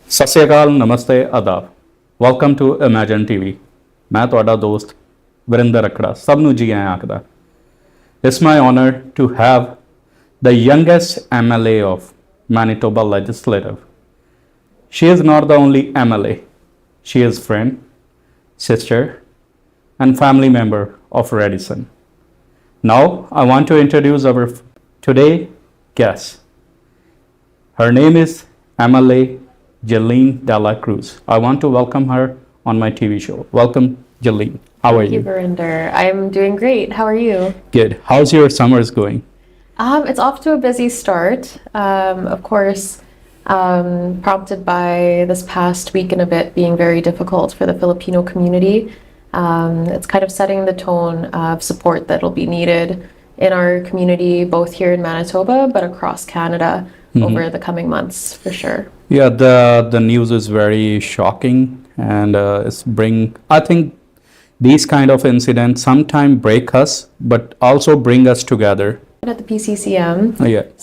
ਸਤਿ ਸ਼੍ਰੀ ਅਕਾਲ, ਨਮਸਤੇ, ਆਦਾਬ। Welcome to imagine TV. ਮੈਂ ਤੁਹਾਡਾ ਦੋਸਤ ਵਰਿੰਦਰ ਰਖੜਾ ਸਭ ਨੂੰ ਜੀ ਆਇਆਂ ਆਖਦਾ। It's my honor to have the youngest MLA of Manitoba Legislative. She is not the only MLA. She is friend, sister, and family member of Radisson. Now, I want to introduce our today guest. Her name is MLA Jelynn Dela Cruz. I want to welcome her on my TV show. Welcome, Jelynn. How are you? Thank you, Varinder. I'm doing great. How are you? Good. How's your summers going? It's off to a busy start. Of course, prompted by this past week and a bit being very difficult for the Filipino community. It's kind of setting the tone of support that will be needed in our community, both here in Manitoba, but across Canada over the coming months, for sure. Yeah, the news is very shocking, and I think these kind of incidents sometimes break us, but also bring us together. At the PCCM,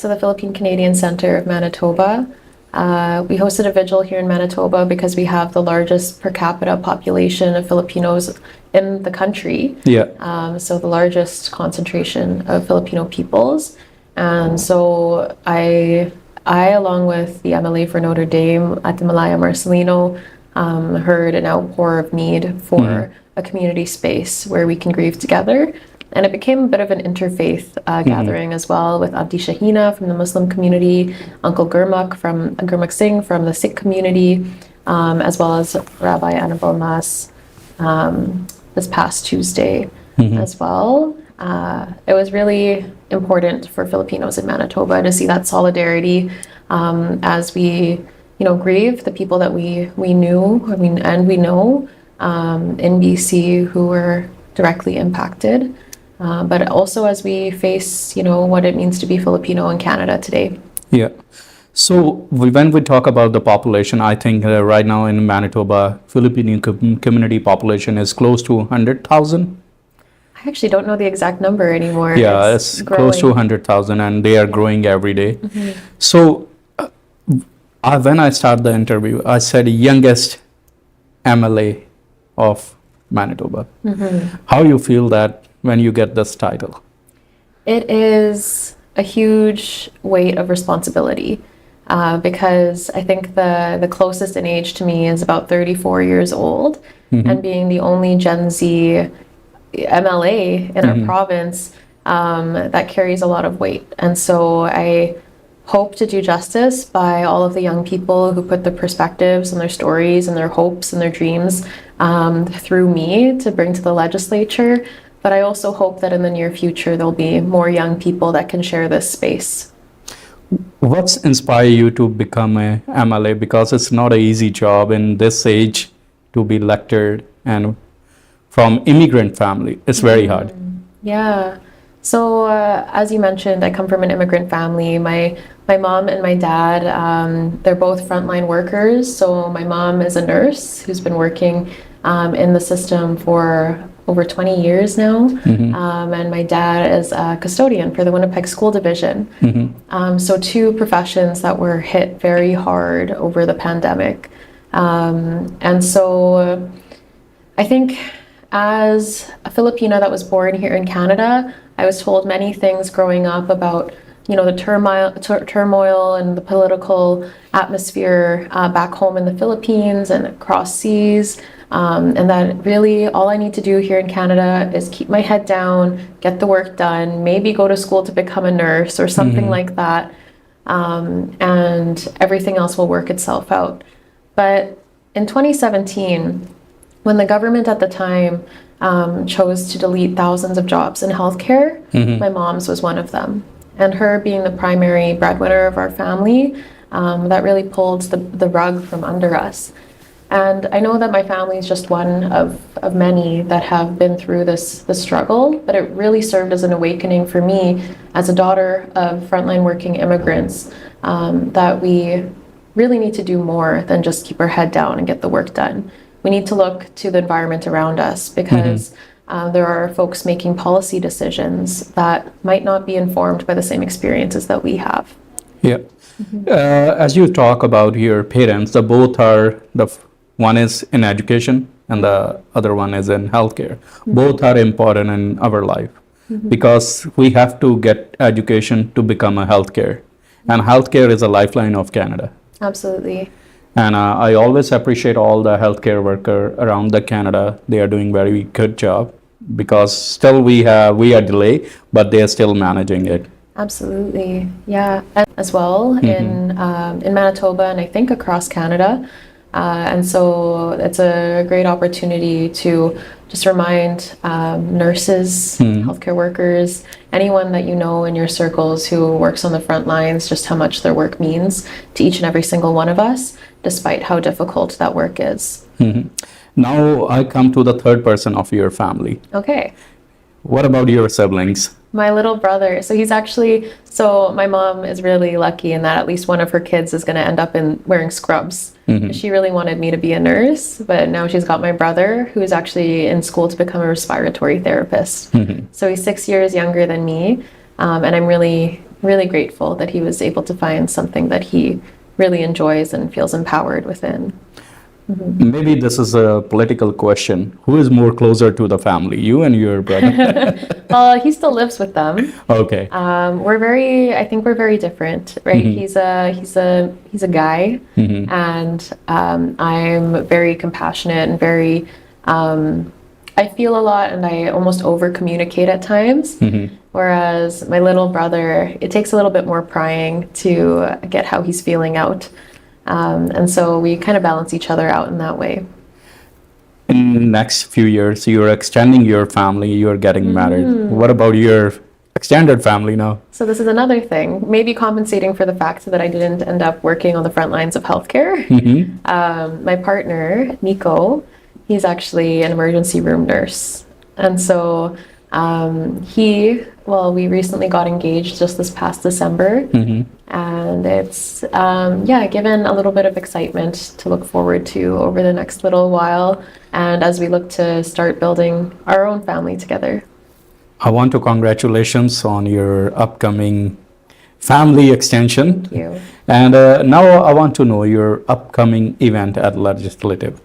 so the Philippine Canadian Centre of Manitoba, we hosted a vigil here in Manitoba because we have the largest per capita population of Filipinos in the country. So the largest concentration of Filipino peoples. And so I along with the MLA for Notre Dame at the Malaya Marcelino, heard an outpour of need for a community space where we can grieve together. And it became a bit of an interfaith gathering as well, with Abdi Shahina from the Muslim community, Uncle Gurmukh Singh from the Sikh community, as well as Rabbi Annabelle Mas this past Tuesday as well. It was really important for Filipinos in Manitoba to see that solidarity as we, grieve the people that we knew and we know in BC who were directly impacted, but also as we face, what it means to be Filipino in Canada today. Yeah. So when we talk about the population, I think right now in Manitoba, Filipino community population is close to 100,000. I actually don't know the exact number anymore. Yeah, it's close to 100,000, and they are growing every day. So when I started the interview, I said youngest MLA of Manitoba. How you feel that when you get this title? It is a huge weight of responsibility because I think the closest in age to me is about 34 years old, and being the only Gen Z MLA in our province, that carries a lot of weight. And so I hope to do justice by all of the young people who put their perspectives and their stories and their hopes and their dreams through me to bring to the legislature. But I also hope that in the near future there'll be more young people that can share this space. What's inspired you to become a MLA? Because it's not an easy job in this age to be elected, and from immigrant family, it's very hard. Yeah. So as you mentioned, I come from an immigrant family. My mom and my dad, they're both frontline workers. So my mom is a nurse who's been working in the system for over 20 years now. And my dad is a custodian for the Winnipeg School Division. So two professions that were hit very hard over the pandemic. And so I think as a Filipina that was born here in Canada, I was told many things growing up about, the turmoil and the political atmosphere back home in the Philippines and across seas, and that really all I need to do here in Canada is keep my head down, get the work done, maybe go to school to become a nurse or something like that, and everything else will work itself out. But in 2017, when the government at the time chose to delete thousands of jobs in healthcare, my mom's was one of them. And her being the primary breadwinner of our family, that really pulled the rug from under us. And I know that my family is just one of many that have been through this struggle, but it really served as an awakening for me as a daughter of frontline working immigrants, that we really need to do more than just keep our head down and get the work done. We need to look to the environment around us because there are folks making policy decisions that might not be informed by the same experiences that we have. Yeah. As you talk about your parents, the both are one is in education and the other one is in healthcare. Both are important in our life because we have to get education to become a healthcare, and healthcare is a lifeline of Canada. Absolutely. And I always appreciate all the healthcare worker around the Canada. They are doing very good job because still we are delayed, but they are still managing it. Absolutely, yeah. And as well in Manitoba and I think across Canada, and so it's a great opportunity to just remind nurses, healthcare workers, anyone that you know in your circles who works on the front lines, just how much their work means to each and every single one of us, despite how difficult that work is. Now I come to the third person of your family. Okay. What about your siblings? My little brother, so my mom is really lucky in that at least one of her kids is going to end up in wearing scrubs. She really wanted me to be a nurse, but now she's got my brother who is actually in school to become a respiratory therapist. So he's 6 years younger than me, and I'm really, really grateful that he was able to find something that he really enjoys and feels empowered within. Maybe this is a political question. Who is more closer to the family, you and your brother? Well, he still lives with them. Okay. I think we're very different, right? He's a guy, and I'm very compassionate and very, I feel a lot and I almost over communicate at times. Whereas my little brother, it takes a little bit more prying to get how he's feeling out. And so we kind of balance each other out in that way. In the next few years, you're extending your family, you're getting married. What about your extended family now? So this is another thing, maybe compensating for the fact that I didn't end up working on the front lines of healthcare. My partner, Nico, he's actually an emergency room nurse. And so we recently got engaged just this past December. And it's, given a little bit of excitement to look forward to over the next little while. And as we look to start building our own family together. I want to congratulations on your upcoming family extension. Thank you. And now I want to know your upcoming event at Legislative.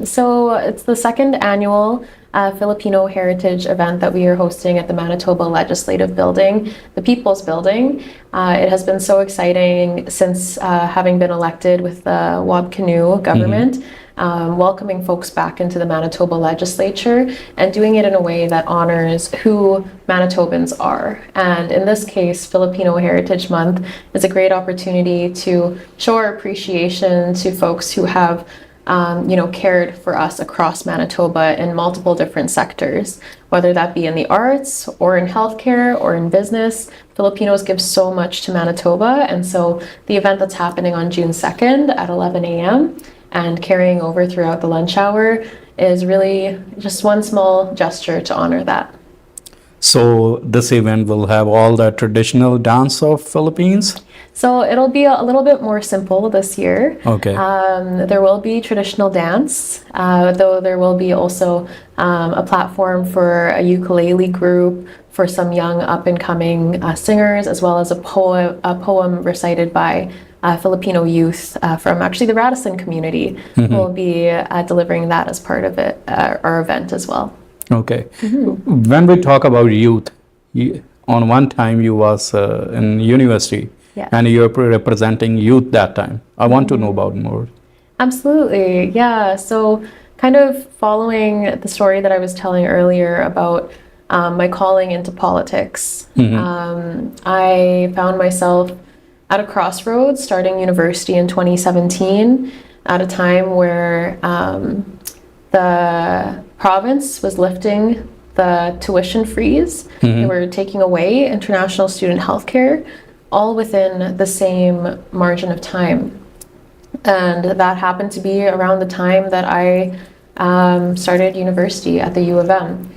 So it's the second annual Filipino Heritage event that we are hosting at the Manitoba Legislative Building, the People's Building. It has been so exciting since having been elected with the Wab Canoe government, welcoming folks back into the Manitoba legislature and doing it in a way that honors who Manitobans are. And in this case, Filipino Heritage Month is a great opportunity to show our appreciation to folks who have cared for us across Manitoba in multiple different sectors, whether that be in the arts or in healthcare or in business. Filipinos give so much to Manitoba, and so the event that's happening on June 2nd at 11 a.m. and carrying over throughout the lunch hour is really just one small gesture to honor that. So this event will have all the traditional dance of Philippines? So it'll be a little bit more simple this year. Okay. There will be traditional dance, though there will be also a platform for a ukulele group, for some young up-and-coming singers, as well as a poem recited by Filipino youth from actually the Radisson community. We'll be delivering that as part of our event as well. Okay. When we talk about youth, on one time you was in university, and you're representing youth that time. I want to know about more. Absolutely, yeah. So kind of following the story that I was telling earlier about my calling into politics, I found myself at a crossroads starting university in 2017 at a time where the province was lifting the tuition freeze. They were taking away international student healthcare, all within the same margin of time. And that happened to be around the time that I started university at the U of M.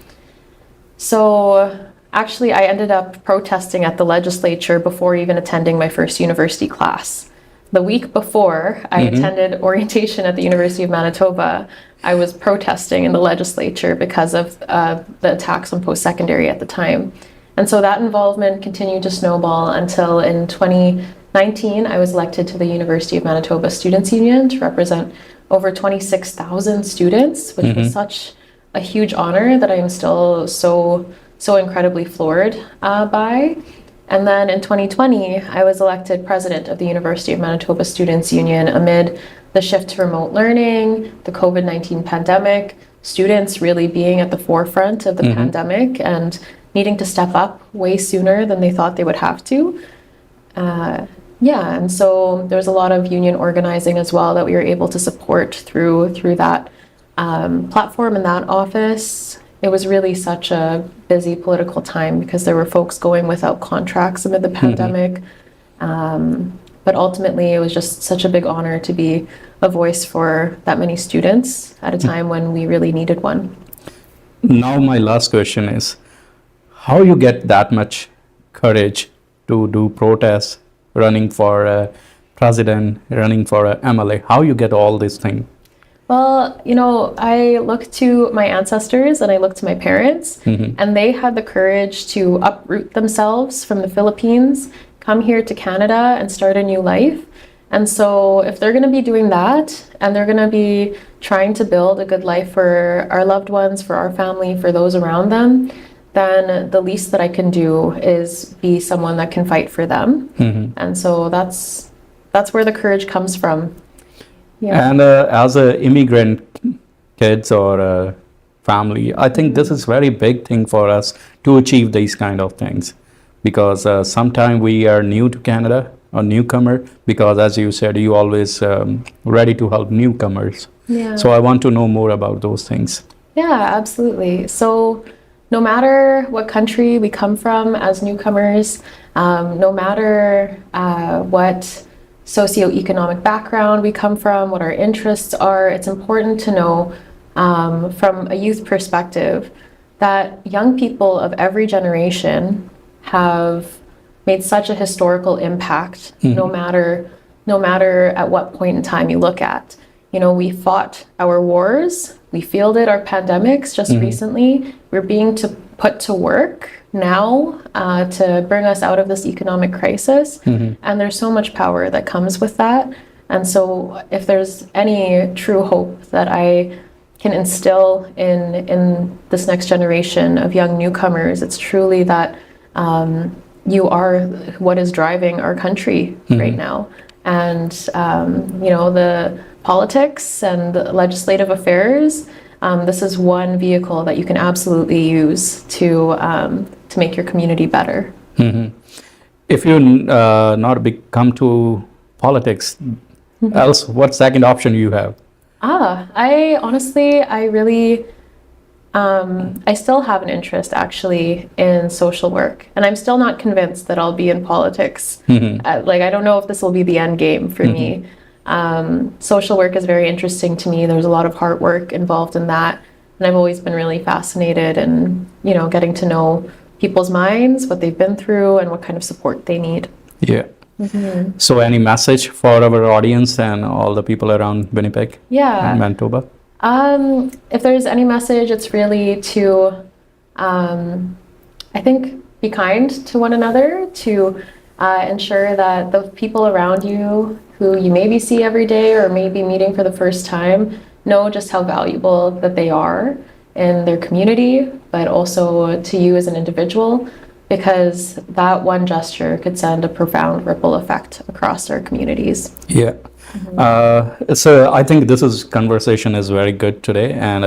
So actually, I ended up protesting at the legislature before even attending my first university class. The week before I attended orientation at the University of Manitoba, I was protesting in the legislature because of the attacks on post-secondary at the time. And so that involvement continued to snowball until in 2019, 19, I was elected to the University of Manitoba Students' Union to represent over 26,000 students, which was such a huge honor that I am still so incredibly floored by. And then in 2020, I was elected president of the University of Manitoba Students' Union amid the shift to remote learning, the COVID-19 pandemic, students really being at the forefront of the pandemic and needing to step up way sooner than they thought they would have to. And so there was a lot of union organizing as well that we were able to support through that platform and that office. It was really such a busy political time because there were folks going without contracts amid the pandemic. But ultimately, it was just such a big honor to be a voice for that many students at a time when we really needed one. Now, my last question is, how you get that much courage to do protests, running for president, running for a MLA? How you get all these things? Well, I look to my ancestors and I look to my parents, and they had the courage to uproot themselves from the Philippines, come here to Canada and start a new life. And so if they're going to be doing that and they're going to be trying to build a good life for our loved ones, for our family, for those around them, then the least that I can do is be someone that can fight for them. And so that's where the courage comes from. Yeah. And as a immigrant kids or family, I think this is very big thing for us to achieve these kind of things, because sometimes we are new to Canada or newcomer, because as you said, you always ready to help newcomers. Yeah. So I want to know more about those things. Yeah, absolutely. So no matter what country we come from as newcomers, no matter what socioeconomic background we come from, what our interests are, it's important to know from a youth perspective that young people of every generation have made such a historical impact, no matter at what point in time you look at. We fought our wars, we fielded our pandemics just recently. We're being put to work now to bring us out of this economic crisis. And there's so much power that comes with that. And so if there's any true hope that I can instill in this next generation of young newcomers, it's truly that you are what is driving our country right now. And, the politics and the legislative affairs, this is one vehicle that you can absolutely use to make your community better. If you not come to politics, else what second option you have? I really, I still have an interest actually in social work, and I'm still not convinced that I'll be in politics. I don't know if this will be the end game for me. Social work is very interesting to me. There's a lot of hard work involved in that, and I've always been really fascinated in, getting to know people's minds, what they've been through, and what kind of support they need. Yeah. So any message for our audience and all the people around Winnipeg and Manitoba? If there's any message, it's really to, I think, be kind to one another, to ensure that the people around you who you maybe see every day or maybe meeting for the first time know just how valuable that they are in their community, but also to you as an individual, because that one gesture could send a profound ripple effect across our communities. Yeah. So I think this conversation is very good today, and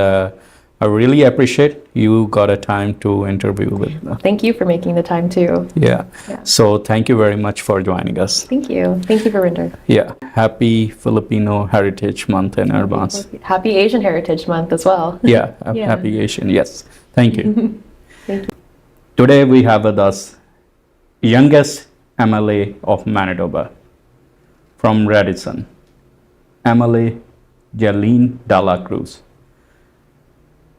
I really appreciate you got a time to interview with. Thank you for making the time too. Yeah. So thank you very much for joining us. Thank you. Thank you, Varinder. Yeah. Happy Filipino Heritage Month in advance. Happy Asian Heritage Month as well. Yeah. Happy Asian. Yes. Thank you. Thank you. Today we have with us youngest MLA of Manitoba from Radisson, MLA Jelynn Dela Cruz.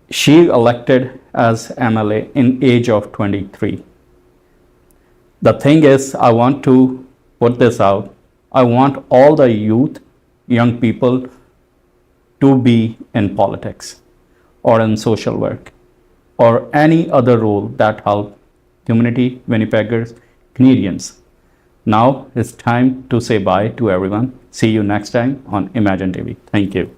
She elected as MLA in age of 23. The thing is, I want to put this out. I want all the youth, young people to be in politics or in social work or any other role that help community, Winnipeggers, Canadians. Now it's time to say bye to everyone. See you next time on Imagine TV. Thank you.